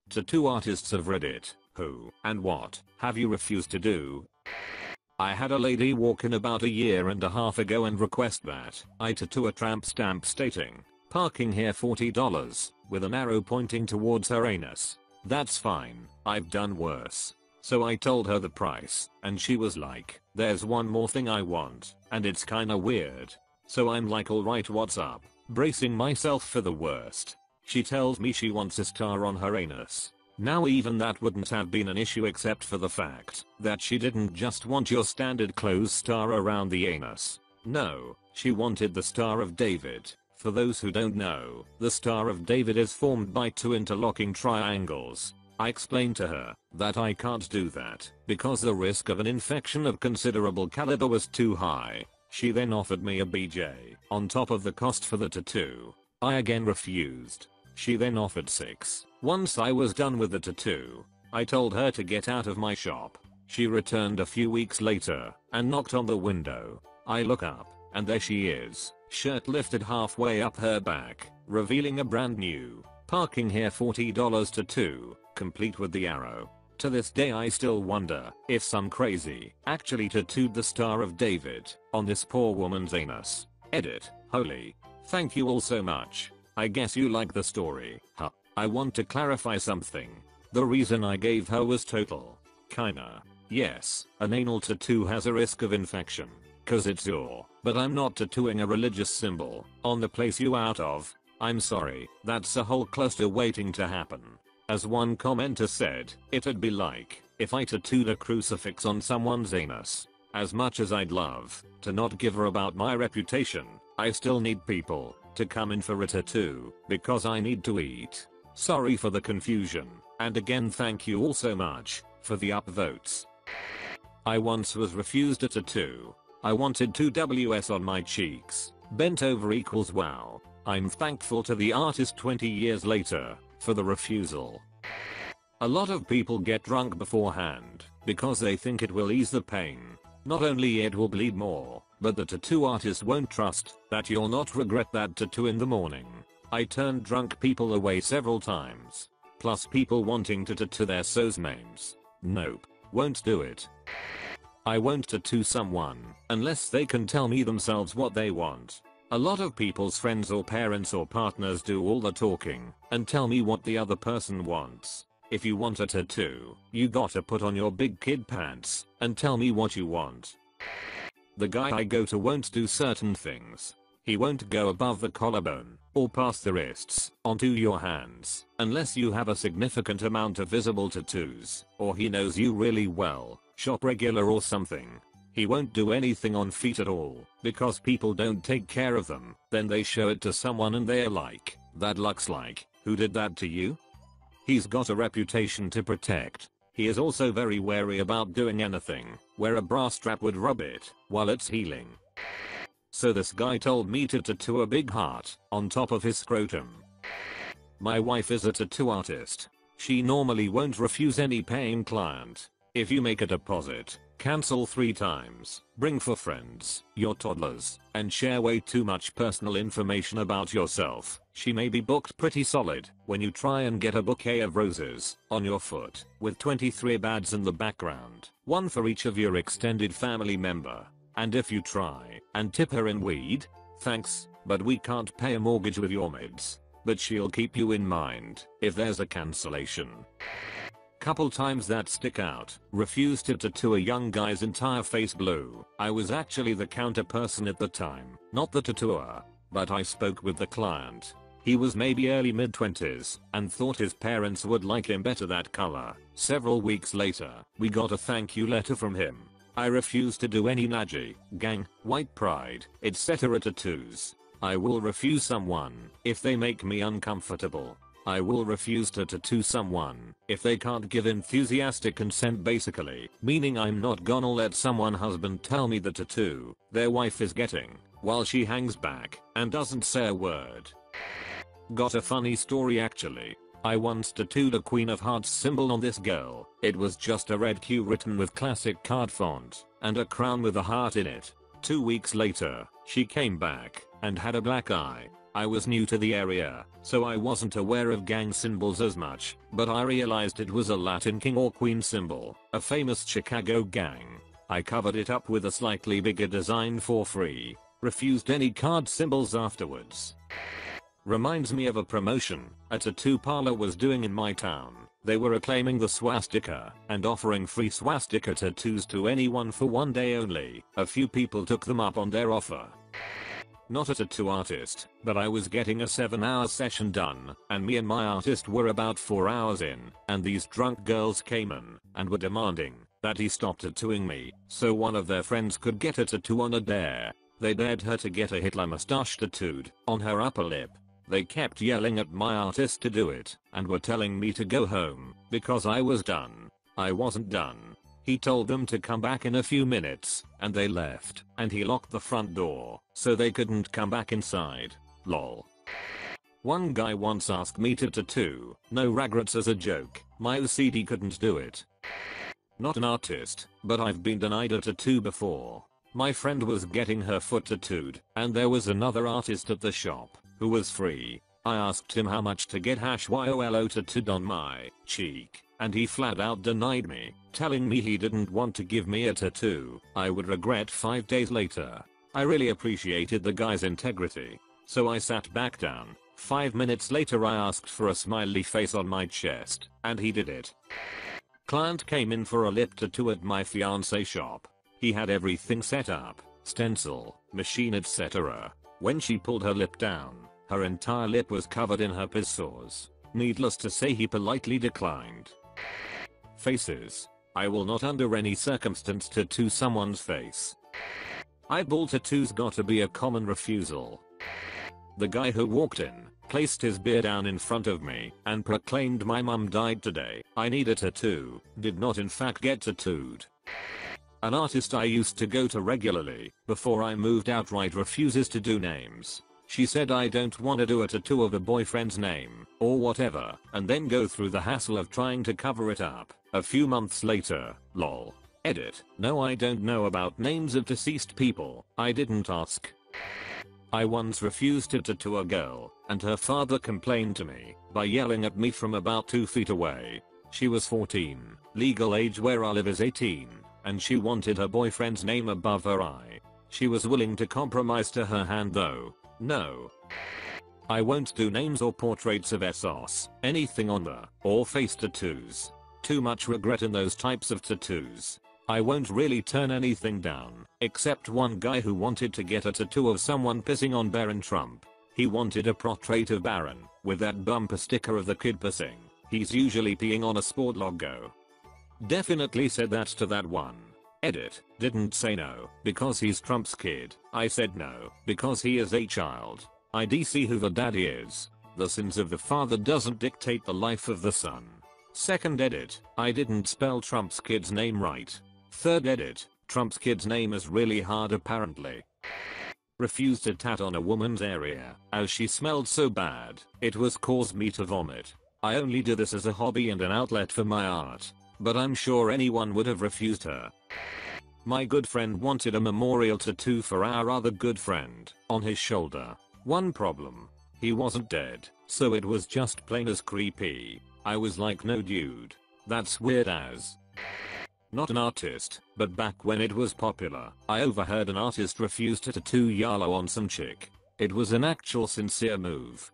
Tattoo artists of Reddit, who and what have you refused to do? I had a lady walk in about a year and a half ago and request that I tattoo a tramp stamp stating, "Parking here $40," with an arrow pointing towards her anus. That's fine, I've done worse. So I told her the price, and she was like, "There's one more thing I want, and it's kinda weird." So I'm like, alright, what's up? Bracing myself for the worst. She tells me she wants a star on her anus. Now even that wouldn't have been an issue except for the fact that she didn't just want your standard closed star around the anus. No, she wanted the Star of David. For those who don't know, the Star of David is formed by two interlocking triangles. I explained to her that I can't do that because the risk of an infection of considerable caliber was too high. She then offered me a BJ on top of the cost for the tattoo. I again refused. She then offered 6. Once I was done with the tattoo, I told her to get out of my shop. She returned a few weeks later and knocked on the window. I look up, and there she is, shirt lifted halfway up her back, revealing a brand new "Parking here $40" tattoo, complete with the arrow. To this day I still wonder if some crazy actually tattooed the Star of David on this poor woman's anus. Edit. Holy. Thank you all so much. I guess you like the story, huh? I want to clarify something. The reason I gave her was total. Kinda. Yes, an anal tattoo has a risk of infection, cause it's your, but I'm not tattooing a religious symbol on the place you out of. I'm sorry, that's a whole cluster waiting to happen. As one commenter said, it'd be like if I tattooed a crucifix on someone's anus. As much as I'd love to not give her about my reputation, I still need people to come in for a tattoo because I need to eat. Sorry for the confusion, and again thank you all so much for the upvotes. I once was refused a tattoo. I wanted 2 Ws on my cheeks. Bent over equals wow. I'm thankful to the artist 20 years later for the refusal. A lot of people get drunk beforehand because they think it will ease the pain. Not only it will bleed more, but the tattoo artist won't trust that you'll not regret that tattoo in the morning. I turned drunk people away several times. Plus people wanting to tattoo their so's names. Nope. Won't do it. I won't tattoo someone unless they can tell me themselves what they want. A lot of people's friends or parents or partners do all the talking and tell me what the other person wants. If you want a tattoo, you gotta put on your big kid pants and tell me what you want. The guy I go to won't do certain things. He won't go above the collarbone or past the wrists onto your hands unless you have a significant amount of visible tattoos or he knows you really well, shop regular or something. He won't do anything on feet at all because people don't take care of them. Then they show it to someone and they're like, "That looks like, who did that to you?" He's got a reputation to protect. He is also very wary about doing anything where a bra strap would rub it while it's healing. So this guy told me to tattoo a big heart on top of his scrotum. My wife is a tattoo artist. She normally won't refuse any paying client. If you make a deposit, cancel 3 times, bring 4 friends, your toddlers, and share way too much personal information about yourself, she may be booked pretty solid when you try and get a bouquet of roses on your foot with 23 bads in the background, 1 for each of your extended family member. And if you try and tip her in weed, thanks, but we can't pay a mortgage with your meds. But she'll keep you in mind if there's a cancellation. Couple times that stick out. Refused to tattoo a young guy's entire face blue. I was actually the counter person at the time, not the tattooer. But I spoke with the client. He was maybe early mid-20s and thought his parents would like him better that color. Several weeks later, we got a thank you letter from him. I refuse to do any Naji, gang, white pride, etc. tattoos. I will refuse someone if they make me uncomfortable. I will refuse to tattoo someone if they can't give enthusiastic consent, basically, meaning I'm not gonna let someone husband tell me the tattoo their wife is getting while she hangs back and doesn't say a word. Got a funny story actually. I once tattooed a Queen of Hearts symbol on this girl. It was just a red Q written with classic card font and a crown with a heart in it. 2 weeks later, she came back and had a black eye. I was new to the area, so I wasn't aware of gang symbols as much, but I realized it was a Latin king or queen symbol, a famous Chicago gang. I covered it up with a slightly bigger design for free. Refused any card symbols afterwards. Reminds me of a promotion a tattoo parlor was doing in my town. They were acclaiming the swastika and offering free swastika tattoos to anyone for one day only. A few people took them up on their offer. Not a tattoo artist, but I was getting a 7-hour session done, and me and my artist were about 4 hours in, and these drunk girls came in and were demanding that he stop tattooing me so one of their friends could get a tattoo on a dare. They dared her to get a Hitler mustache tattooed on her upper lip. They kept yelling at my artist to do it and were telling me to go home because I was done. I wasn't done. He told them to come back in a few minutes, and they left, and he locked the front door so they couldn't come back inside. Lol. One guy once asked me to tattoo no regrets as a joke. My OCD couldn't do it. Not an artist, but I've been denied a tattoo before. My friend was getting her foot tattooed, and there was another artist at the shop who was free. I asked him how much to get YOLO tattooed on my cheek, and he flat out denied me, telling me he didn't want to give me a tattoo I would regret 5 days later. I really appreciated the guy's integrity, so I sat back down. 5 minutes later I asked for a smiley face on my chest, and he did it. Client came in for a lip tattoo at my fiancé shop. He had everything set up, stencil, machine, etc. When she pulled her lip down, her entire lip was covered in herpes sores. Needless to say, he politely declined. Faces. I will not under any circumstance tattoo someone's face. Eyeball tattoos gotta be a common refusal. The guy who walked in, placed his beer down in front of me, and proclaimed my mum died today, I need a tattoo, did not in fact get tattooed. An artist I used to go to regularly, before I moved outright, refuses to do names. She said I don't want to do a tattoo of a boyfriend's name, or whatever, and then go through the hassle of trying to cover it up. A few months later, lol. Edit. No, I don't know about names of deceased people, I didn't ask. I once refused to tattoo a girl, and her father complained to me by yelling at me from about 2 feet away. She was 14, legal age where I live is 18, and she wanted her boyfriend's name above her eye. She was willing to compromise to her hand though. No. I won't do names or portraits of SOS, anything on the or face tattoos. Too much regret in those types of tattoos. I won't really turn anything down, except one guy who wanted to get a tattoo of someone pissing on Barron Trump. He wanted a portrait of Barron, with that bumper sticker of the kid pissing. He's usually peeing on a sport logo. Definitely said that to that one. Edit. Didn't say no, because he's Trump's kid. I said no, because he is a child. I see who the daddy is. The sins of the father doesn't dictate the life of the son. Second edit. I didn't spell Trump's kid's name right. Third edit. Trump's kid's name is really hard apparently. Refused to tat on a woman's area, as she smelled so bad, it was caused me to vomit. I only do this as a hobby and an outlet for my art, but I'm sure anyone would have refused her. My good friend wanted a memorial tattoo for our other good friend, on his shoulder. One problem. He wasn't dead, so it was just plain as creepy. I was like, no dude. That's weird as. Not an artist, but back when it was popular, I overheard an artist refuse to tattoo YOLO on some chick. It was an actual sincere move.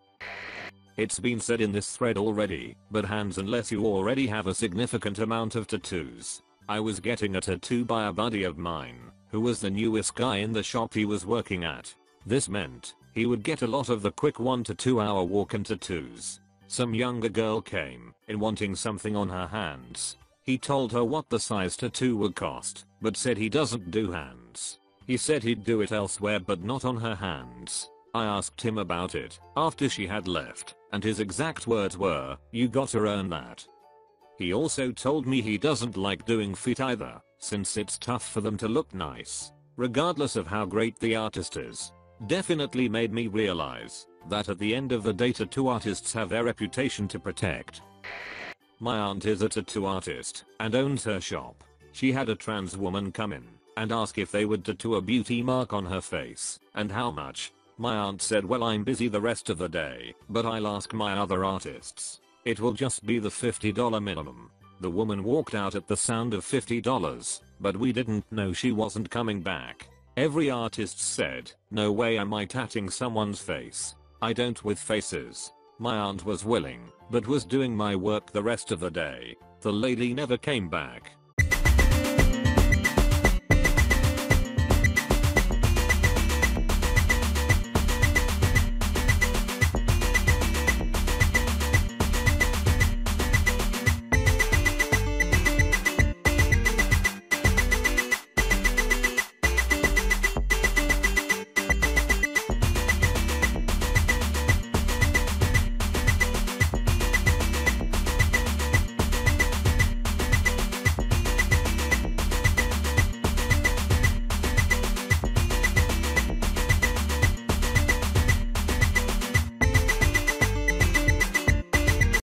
It's been said in this thread already, but hands unless you already have a significant amount of tattoos. I was getting a tattoo by a buddy of mine, who was the newest guy in the shop he was working at. This meant he would get a lot of the quick 1 to 2 hour walk-in tattoos. Some younger girl came in wanting something on her hands. He told her what the size tattoo would cost, but said he doesn't do hands. He said he'd do it elsewhere but not on her hands. I asked him about it after she had left, and his exact words were, "You gotta earn that." He also told me he doesn't like doing feet either, since it's tough for them to look nice, regardless of how great the artist is. Definitely made me realize that at the end of the day tattoo artists have their reputation to protect. My aunt is a tattoo artist and owns her shop. She had a trans woman come in and ask if they would tattoo a beauty mark on her face and how much. My aunt said, well, I'm busy the rest of the day, but I'll ask my other artists. It will just be the $50 minimum. The woman walked out at the sound of $50, but we didn't know she wasn't coming back. Every artist said, no way am I tatting someone's face. I don't with faces. My aunt was willing, but was doing my work the rest of the day. The lady never came back.